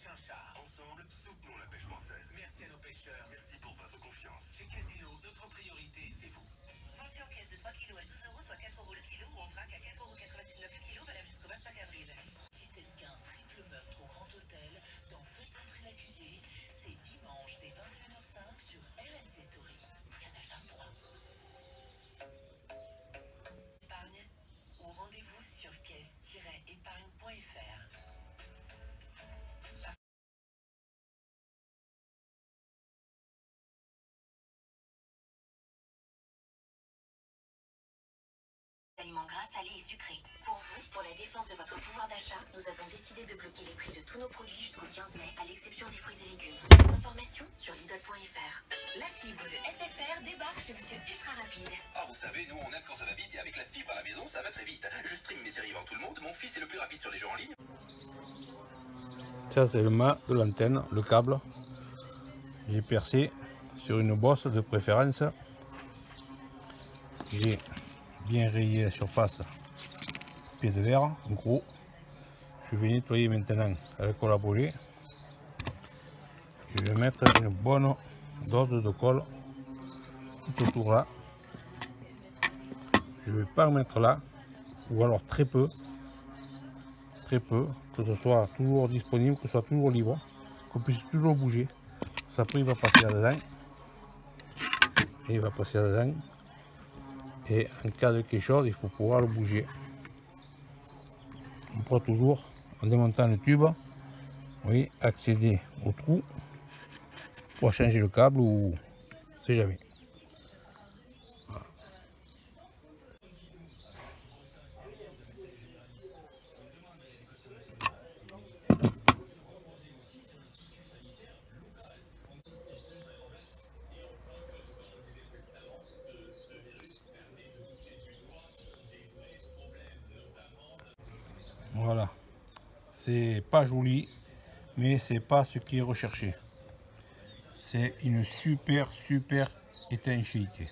prochain char. Ensemble, soutenons la pêche française. Merci à nos pêcheurs. Merci pour votre confiance. Chez Casino, notre priorité, c'est vous. Vendu en caisse de 3 kg à 12 €, soit 4 € le kilo, ou en vrac à 4,99 € le kilo, valable jusqu'au 25 avril. Système qu'un triple meurtre au Grand Hôtel dans Faites entrer l'accusé, c'est dimanche dès 21h05 sur RMC Story. Canal 23. Épargne ou rendez-vous sur caisse-épargne.fr. Aliments gras, salés et sucrés. Pour vous, pour la défense de votre pouvoir d'achat, nous avons décidé de bloquer les prix de tous nos produits jusqu'au 15 mai, à l'exception des fruits et légumes. Plus d'informations sur Lidl.fr. La fibre de SFR débarque chez Monsieur Ultra Rapide. Ah, vous savez, nous on aime quand ça va vite et avec la fibre à la maison, ça va très vite. Je stream mes séries avant tout le monde, mon fils est le plus rapide sur les jeux en ligne. Ça c'est le mât de l'antenne, le câble. J'ai percé sur une bosse de préférence. J'ai bien rayé la surface pied de verre, en gros. Je vais nettoyer maintenant avec colle à brûler. Je vais mettre une bonne dose de colle tout autour là. Je ne vais pas le mettre là, ou alors très peu, que ce soit toujours disponible, que ce soit toujours libre, qu'on puisse toujours bouger. Après il va passer là-dedans, et il va passer là-dedans, et en cas de quelque chose, il faut pouvoir le bouger. On pourra toujours, en démontant le tube, oui, accéder au trou pour changer le câble ou on sait jamais. Voilà. Voilà, c'est pas joli, mais c'est pas ce qui est recherché. C'est une super étanchéité.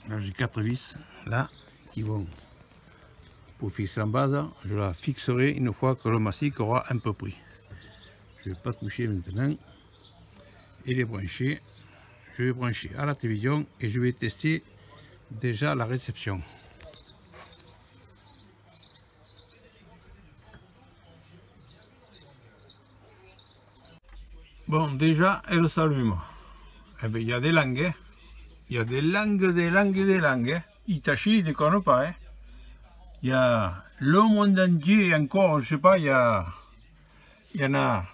Là j'ai 4 vis là qui vont pour fixer en base. Je la fixerai une fois que le massif aura un peu pris. Je ne vais pas toucher maintenant et les brancher. Je vais brancher à la télévision et je vais tester déjà la réception. Bon, déjà elle s'allume. Eh bien, il y a des langues, hein. Il y a des langues, hein. Hitachi, il déconne pas, hein. Il y a le monde entier encore, je sais pas, il y en a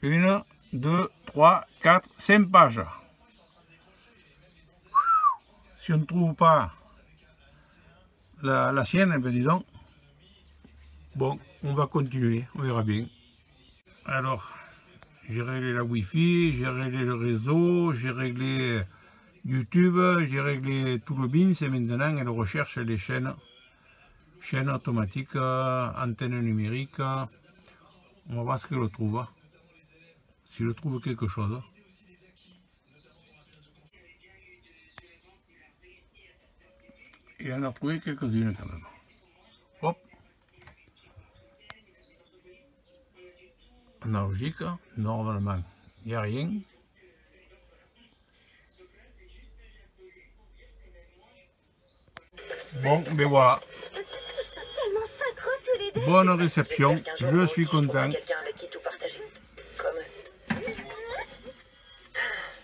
1, 2, 3, 4, 5 pages. Si on ne trouve pas la sienne, ben disons, bon, on va continuer, on verra bien. Alors, j'ai réglé la Wi-Fi, j'ai réglé le réseau, j'ai réglé YouTube, j'ai réglé tout le BINS et maintenant elle recherche les chaînes automatiques, antennes numériques. On va voir ce qu'elle trouve. S'il trouve quelque chose. Il en a trouvé quelques-unes quand même. Hop. Analogique, normalement, il n'y a rien. Bon, ben voilà. Bonne réception, je suis content.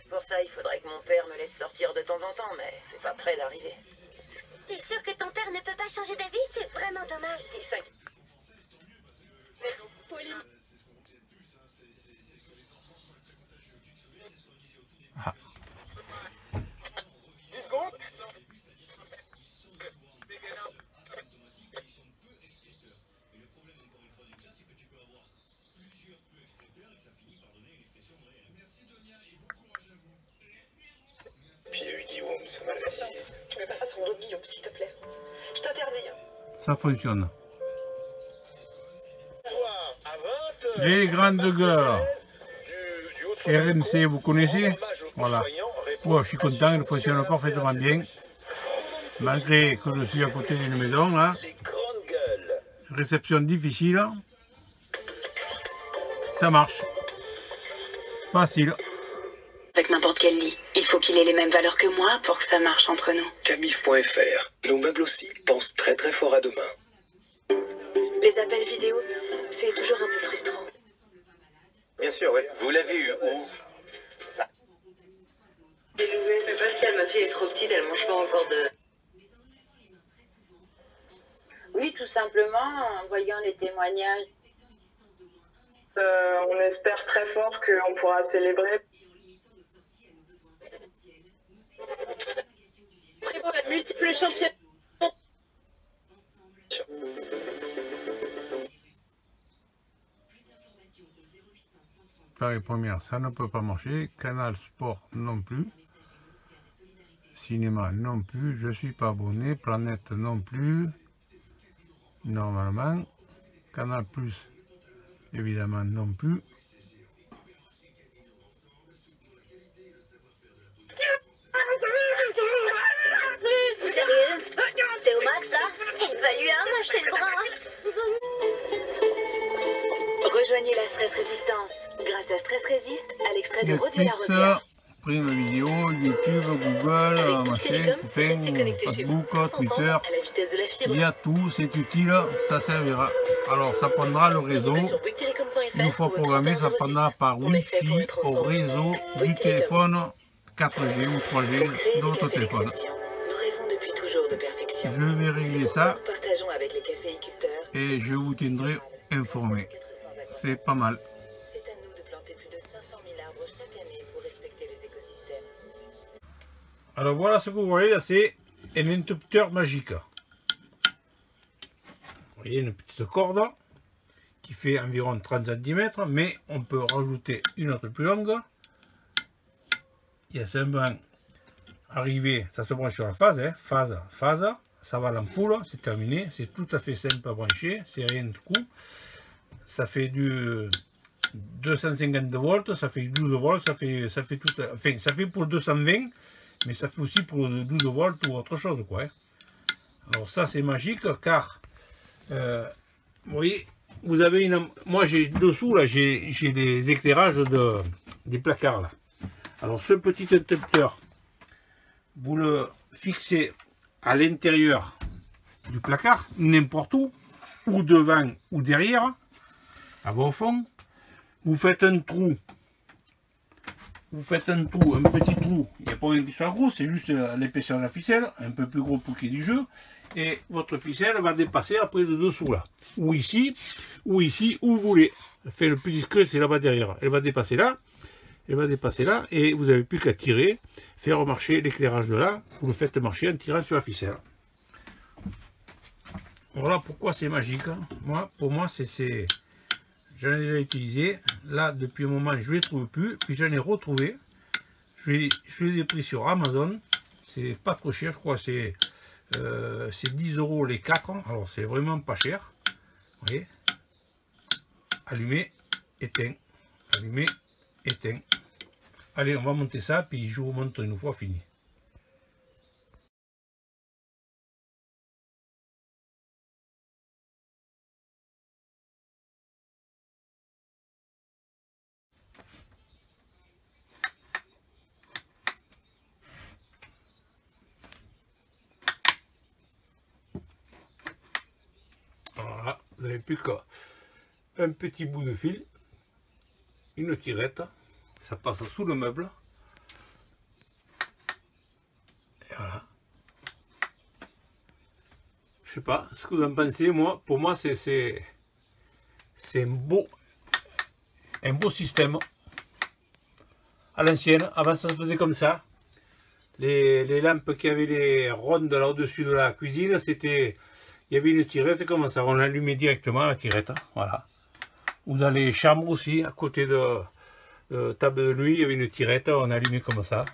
Pour ça, il faudrait que mon père me laisse sortir de temps en temps, mais c'est pas près d'arriver. T'es sûr que ton père ne peut pas changer d'avis? C'est vraiment dommage. T'es 5. Pauline. Ah. 10 secondes. sa maladie. Tu mets pas ça sur mon dos, Guillaume, s'il te plaît. Je t'interdis. Ça fonctionne. Soir à 20h. Les grandes gueules. RMC, vous connaissez? Voilà. Moi, je suis content, il fonctionne parfaitement bien. Malgré que je suis à côté d'une maison, là. Réception difficile. Ça marche. Facile. Avec n'importe quel lit, il faut qu'il ait les mêmes valeurs que moi pour que ça marche entre nous. Camif.fr. Nos meubles aussi pensent très très fort à demain. Les appels vidéo, c'est toujours un peu frustrant. Bien sûr, oui. Vous l'avez eu où? Mais Pascal, ma fille est trop petite, elle mange pas encore de... Oui, tout simplement, en voyant les témoignages. On espère très fort qu'on pourra célébrer. Prévost la multiple championne. Paris Première, ça ne peut pas marcher. Canal Sport non plus. Cinéma non plus. Je suis pas abonné. Planète non plus. Normalement. Canal Plus, évidemment non plus. Sérieux? T'es au max là? Il va lui arracher le bras. Rejoignez la Stress Résistance. Grâce à Stress Résiste, à l'extrait de Redieu la Netflix, Rosière. Prime Vidéo, YouTube, Google, Avec Bouygues machin, Télécom, Copain, restez connectés chez vous, Facebook, tous ensemble, Twitter. à la vitesse de la fibre. Il y a tout, c'est utile, ça servira. Alors ça prendra le réseau. Sur bouyguestelecom.fr Une fois ou au programmé, ça 3106. prendra par On est fait pour Wi-Fi être au ensemble. réseau Bouygues du téléphone 4G ou 3G Pour créer des d'autres cafés téléphones. d'exception, nous rêvons depuis toujours de perfection. Je vais régler ça Nous partageons avec les caféiculteurs. et je vous tiendrai informé. 400 agriculteurs. C'est pas mal. C'est à nous de planter plus de 500 000 arbres chaque année pour respecter les écosystèmes. Alors voilà ce que vous voyez là, c'est un interrupteur magique. Vous voyez une petite corde qui fait environ 30 cm, mais on peut rajouter une autre plus longue. Il y a simplement arrivé, ça se branche sur la phase, hein, phase, ça va à l'ampoule, c'est terminé, c'est tout à fait simple à brancher, c'est rien de coup. Ça fait du 250 volts, ça fait 12 volts, ça fait tout, enfin ça fait pour 220, mais ça fait aussi pour 12 volts ou autre chose quoi. Hein. Alors ça c'est magique car vous voyez, vous avez une, moi j'ai dessous là, j'ai les éclairages des placards là. Alors ce petit interrupteur, vous le fixez à l'intérieur du placard, n'importe où, ou devant ou derrière, à bon fond. Vous faites un trou, un petit trou, il n'y a pas rien qui soit gros, c'est juste l'épaisseur de la ficelle, un peu plus gros pour qu'il y ait du jeu, et votre ficelle va dépasser après le dessous là, ou ici, où vous voulez. Fait le plus discret, c'est là-bas derrière, elle va dépasser là, et vous n'avez plus qu'à tirer, faire marcher l'éclairage de là, vous le faites marcher en tirant sur la ficelle. Voilà pourquoi c'est magique. Pour moi, c'est j'en ai déjà utilisé. Là, depuis un moment, je ne les trouve plus. Puis j'en ai retrouvé. Je les ai pris sur Amazon. C'est pas trop cher, je crois. C'est 10 € les 4. Alors, c'est vraiment pas cher. Vous voyez, allumé, éteint, allumé, éteint. Allez, on va monter ça, puis je vous montre une fois fini. Voilà, vous n'avez plus qu'un petit bout de fil, une tirette, ça passe sous le meuble. Et voilà. Je sais pas ce que vous en pensez, pour moi c'est un beau système. À l'ancienne, avant ça se faisait comme ça. Les lampes qui avaient les rondes là au-dessus de la cuisine, c'était, il y avait une tirette comme ça, on allumait directement la tirette, voilà. Ou dans les chambres aussi, à côté de table de nuit, il y avait une tirette, on allumait comme ça.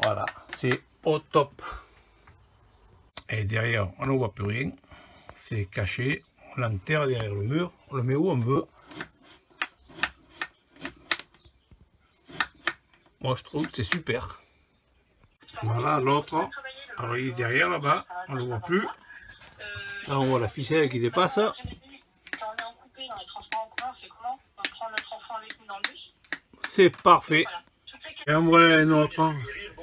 Voilà, c'est au top. Et derrière, on ne voit plus rien. C'est caché. On l'enterre derrière le mur. On le met où on veut. Moi, je trouve que c'est super. Voilà l'autre. Alors, il est derrière là-bas. On ne le voit plus. Là, on voit la ficelle qui dépasse. C'est parfait. Et en voilà un autre.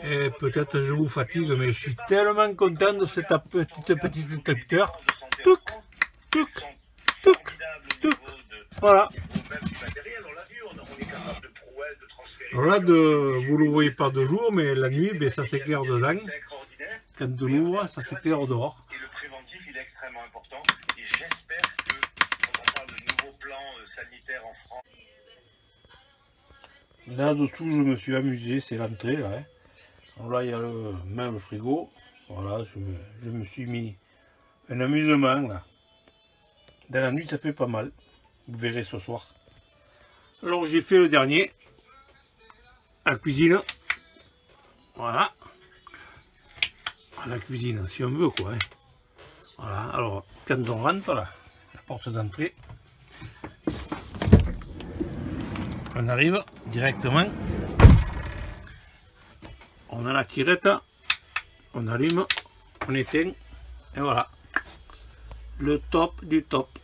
Et peut-être je vous fatigue, mais je suis tellement content de cette petite interrupteur. Touc, touc, touc, touc. Voilà. Alors là, vous ne le voyez pas de jour, mais la nuit, ben, ça s'éclaire dedans. Quand de l'ouvre, ça s'éclaire dehors. Et le préventif, il est extrêmement important. Et j'espère que, quand on parle de nouveaux plans sanitaires en France... Là-dessous, je me suis amusé, c'est l'entrée, là. Hein. Alors là, il y a même le frigo. Voilà, je me suis mis un amusement, là. Dans la nuit, ça fait pas mal. Vous verrez ce soir. Alors, j'ai fait le dernier. La cuisine. Voilà. La cuisine, si on veut, quoi. Hein. Voilà, alors, quand on rentre, là, la porte d'entrée, on arrive directement, on a la tirette, on allume, on éteint, et voilà, le top du top.